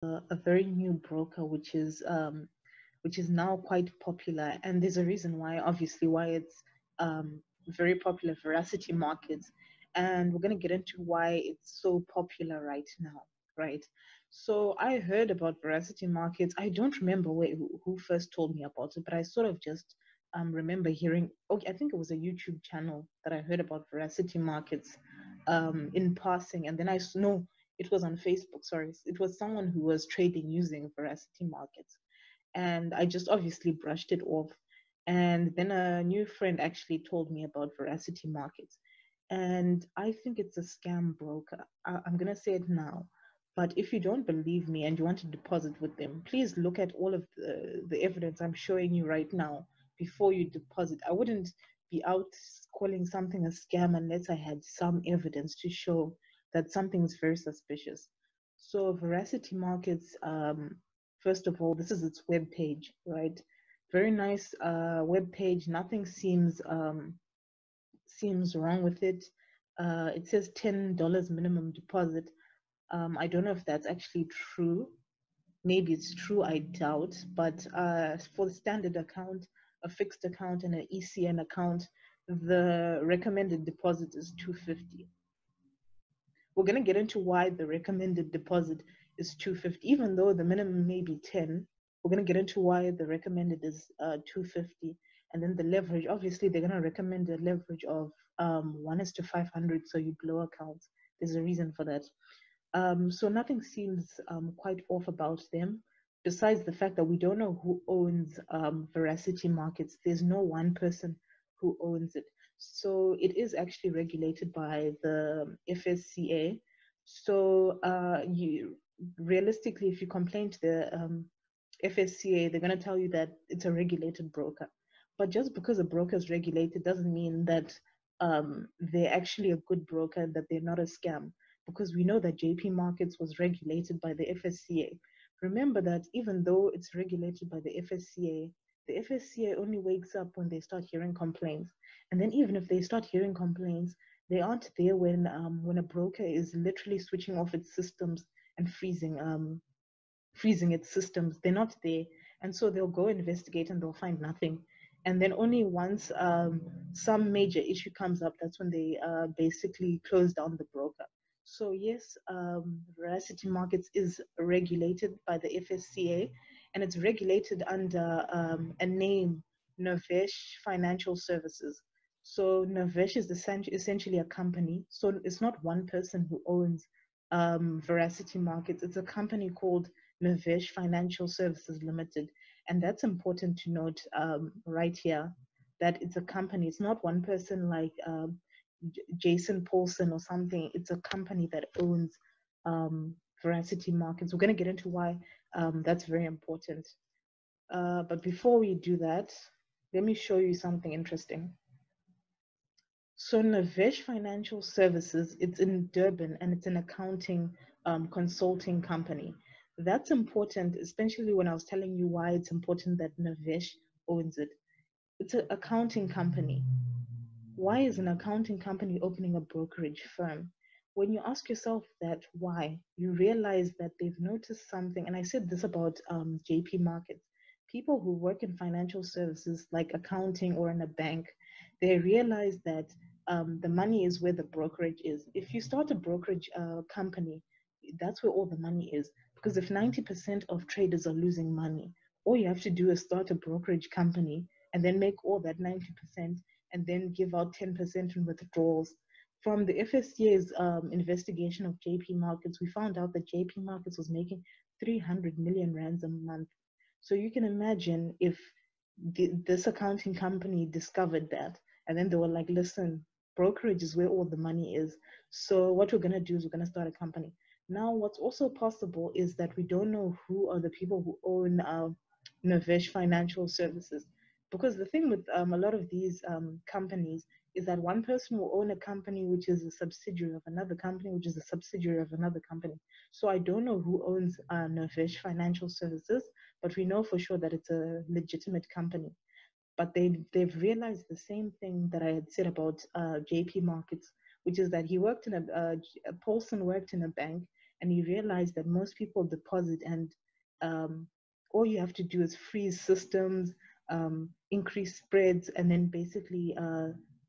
a very new broker, which is now quite popular, and there's a reason why. Obviously, why it's very popular, Veracity Markets, and we're gonna get into why it's so popular right now, right? So I heard about Veracity Markets. I don't remember who first told me about it, but I sort of just remember hearing. Okay, I think it was a YouTube channel that I heard about Veracity Markets in passing, and then know it was on Facebook. Sorry, it was someone who was trading using Veracity Markets, and I just obviously brushed it off. And then a new friend actually told me about Veracity Markets, and I think it's a scam broker. I'm gonna say it now. But if you don't believe me and you want to deposit with them, please look at all of the evidence I'm showing you right now before you deposit. I wouldn't be out calling something a scam unless I had some evidence to show that something is very suspicious. So Veracity Markets, first of all, this is its web page, right? Very nice web page. Nothing seems wrong with it. It says $10 minimum deposit. I don't know if that's actually true. Maybe it's true, I doubt. But for the standard account, a fixed account, and an ECN account, the recommended deposit is 250. We're going to get into why the recommended deposit is 250, even though the minimum may be 10. We're going to get into why the recommended is 250. And then the leverage, obviously, they're going to recommend a leverage of 1 is to 500, so you blow accounts. There's a reason for that. So nothing seems quite off about them, besides the fact that we don't know who owns Veracity Markets. There's no one person who owns it. So it is actually regulated by the FSCA. So you realistically, if you complain to the FSCA, they're going to tell you that it's a regulated broker. But just because a broker is regulated doesn't mean that they're actually a good broker, that they're not a scam, because we know that JP Markets was regulated by the FSCA. Remember that even though it's regulated by the FSCA only wakes up when they start hearing complaints. And then even if they start hearing complaints, they aren't there when a broker is literally switching off its systems and freezing its systems. They're not there. And so they'll go investigate and they'll find nothing. And then only once some major issue comes up, that's when they basically close down the broker. So yes, Veracity Markets is regulated by the FSCA, and it's regulated under a name, Navesh Financial Services. So Navesh is essentially a company. So it's not one person who owns Veracity Markets. It's a company called Navesh Financial Services Limited. And that's important to note right here, that it's a company. It's not one person like Jason Paulson or something. It's a company that owns Veracity Markets. We're going to get into why that's very important. But before we do that, let me show you something interesting. So Navesh Financial Services, it's in Durban, and it's an accounting consulting company. That's important, especially when I was telling you why it's important that Navesh owns it. It's an accounting company. Why is an accounting company opening a brokerage firm? When you ask yourself that why, you realize that they've noticed something. And I said this about JP Markets. People who work in financial services like accounting or in a bank, they realize that the money is where the brokerage is. If you start a brokerage company, that's where all the money is. Because if 90% of traders are losing money, all you have to do is start a brokerage company and then make all that 90% and then give out 10% in withdrawals. From the FSCA's investigation of JP Markets, we found out that JP Markets was making 300 million rands a month. So you can imagine if this accounting company discovered that, and then they were like, listen, brokerage is where all the money is. So what we're going to do is we're going to start a company. Now, what's also possible is that we don't know who are the people who own Navesh Financial Services. Because the thing with a lot of these companies is that one person will own a company which is a subsidiary of another company, which is a subsidiary of another company. So I don't know who owns Navesh Financial Services, but we know for sure that it's a legitimate company. But they've realized the same thing that I had said about JP Markets, which is that he worked in Paulson worked in a bank, and he realized that most people deposit, and um, all you have to do is freeze systems, increase spreads, and then basically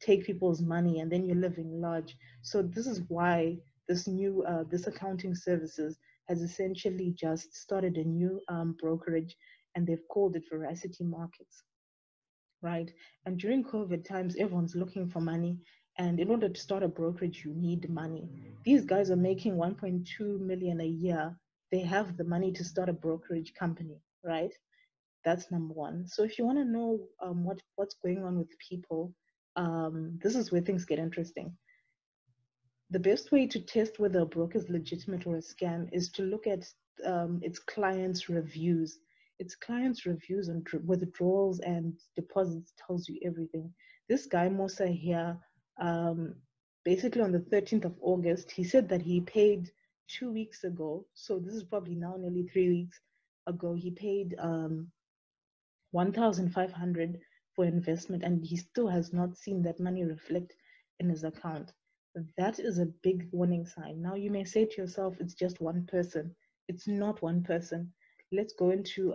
take people's money, and then you're living large. So this is why this accounting services has essentially just started a new brokerage, and they've called it Veracity Markets, right? And during COVID times, everyone's looking for money. And in order to start a brokerage, you need money. These guys are making 1.2 million a year. They have the money to start a brokerage company, right? That's number one. So if you want to know what's going on with people, this is where things get interesting. The best way to test whether a broker is legitimate or a scam is to look at its clients' reviews. Its clients' reviews on withdrawals and deposits tells you everything. This guy Musa here, um, basically on the 13th of August, he said that he paid 2 weeks ago. So this is probably now nearly 3 weeks ago. He paid 1,500 for investment, and he still has not seen that money reflect in his account. That is a big warning sign. Now, you may say to yourself, it's just one person. It's not one person. Let's go into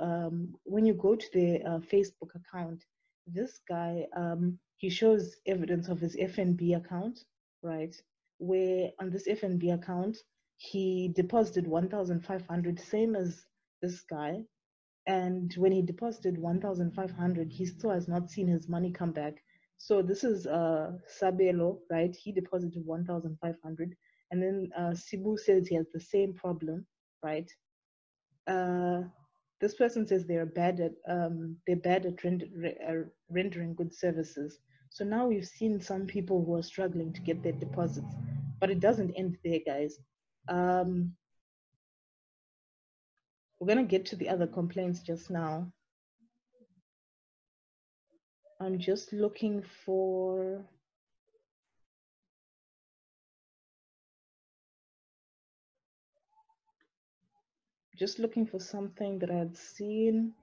when you go to the Facebook account, this guy, he shows evidence of his FNB account, right? Where on this FNB account, he deposited 1,500, same as this guy, and when he deposited 1,500, he still has not seen his money come back. So this is Sabelo, right? He deposited 1,500, and then Sibu says he has the same problem, right? Uh, this person says they're bad at rendering good services. So now we've seen some people who are struggling to get their deposits, but it doesn't end there, guys. Um, we're gonna get to the other complaints just now. I'm just looking for something that I had seen.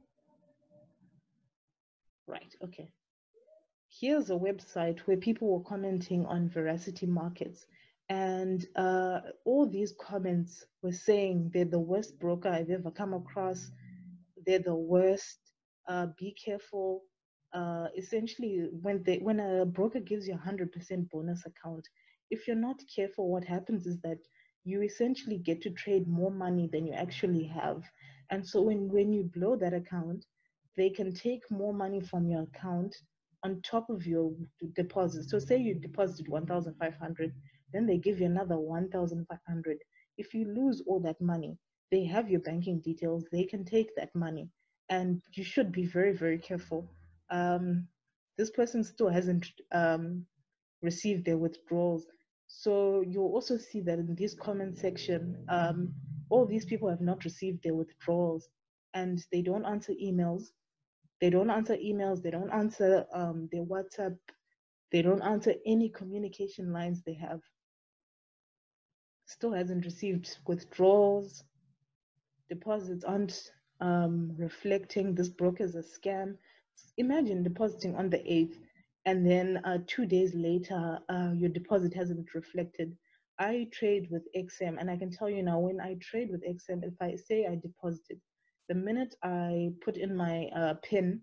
Right, okay. Here's a website where people were commenting on Veracity Markets, and all these comments were saying they're the worst broker I've ever come across. They're the worst. Be careful. Essentially, when a broker gives you 100% bonus account, if you're not careful, what happens is that you essentially get to trade more money than you actually have. And so when you blow that account, they can take more money from your account on top of your deposit. So say you deposited 1,500, then they give you another 1,500. If you lose all that money, they have your banking details, they can take that money, and you should be very, very careful. This person still hasn't received their withdrawals. So you'll also see that in this comment section, all these people have not received their withdrawals, and they don't answer emails. They don't answer emails. They don't answer their WhatsApp. They don't answer any communication lines they have. Still hasn't received withdrawals. Deposits aren't reflecting. This broker is a scam. Imagine depositing on the 8th, and then 2 days later, your deposit hasn't reflected. I trade with XM, and I can tell you now, when I trade with XM, if I say I deposited, the minute I put in my PIN,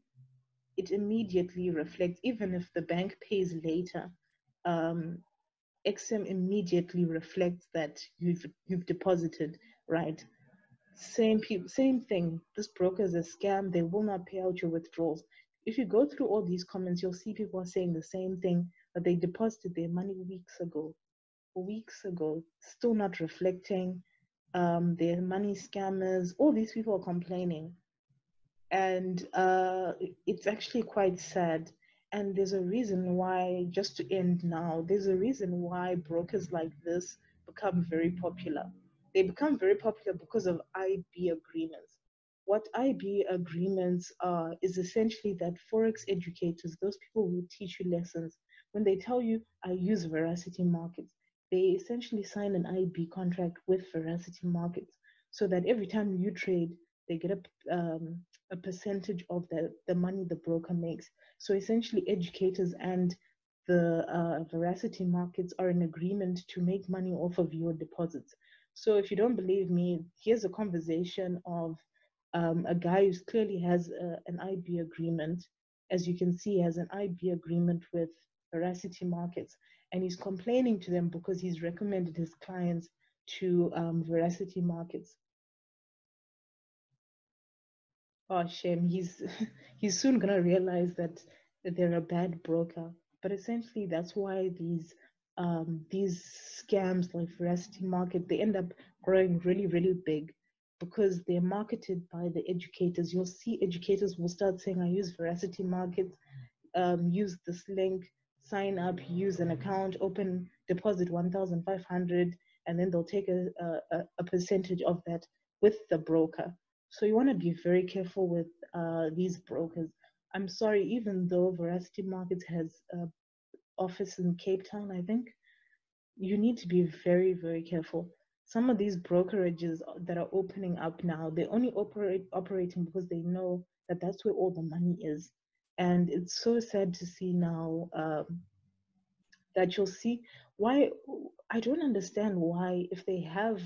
it immediately reflects, even if the bank pays later. XM immediately reflects that you've deposited, right? Same thing. This broker is a scam. They will not pay out your withdrawals. If you go through all these comments, you'll see people are saying the same thing, that they deposited their money weeks ago, still not reflecting. Their money scammers. All these people are complaining, and it's actually quite sad. And there's a reason why, just to end now, there's a reason why brokers like this become very popular. They become very popular because of IB agreements. What IB agreements are is essentially that Forex educators, those people who teach you lessons, when they tell you, I use Veracity Markets, they essentially sign an IB contract with Veracity Markets, so that every time you trade, they get a percentage of the money the broker makes. So essentially, educators and the Veracity Markets are in agreement to make money off of your deposits. So if you don't believe me, here's a conversation of a guy who clearly has an IB agreement. As you can see, he has an IB agreement with Veracity Markets, and he's complaining to them because he's recommended his clients to Veracity Markets. Oh, shame. He's he's soon gonna realize that they're a bad broker. But essentially, that's why these scams like Veracity Market, they end up growing really, really big because they're marketed by the educators. You'll see educators will start saying, "I use Veracity Market, use this link, sign up, use an account, open deposit 1,500, and then they'll take a percentage of that with the broker." So you want to be very careful with these brokers. I'm sorry, even though Veracity Markets has office in Cape Town, I think, you need to be very, very careful. Some of these brokerages that are opening up now, they only operating because they know that that's where all the money is. And it's so sad to see now that you'll see why. I don't understand why, if they have,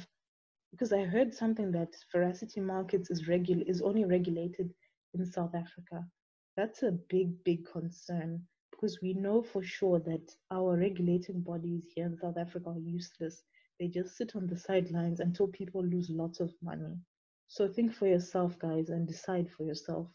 because I heard something that Veracity Markets is only regulated in South Africa. That's a big, big concern because we know for sure that our regulating bodies here in South Africa are useless. They just sit on the sidelines until people lose lots of money. So think for yourself, guys, and decide for yourself.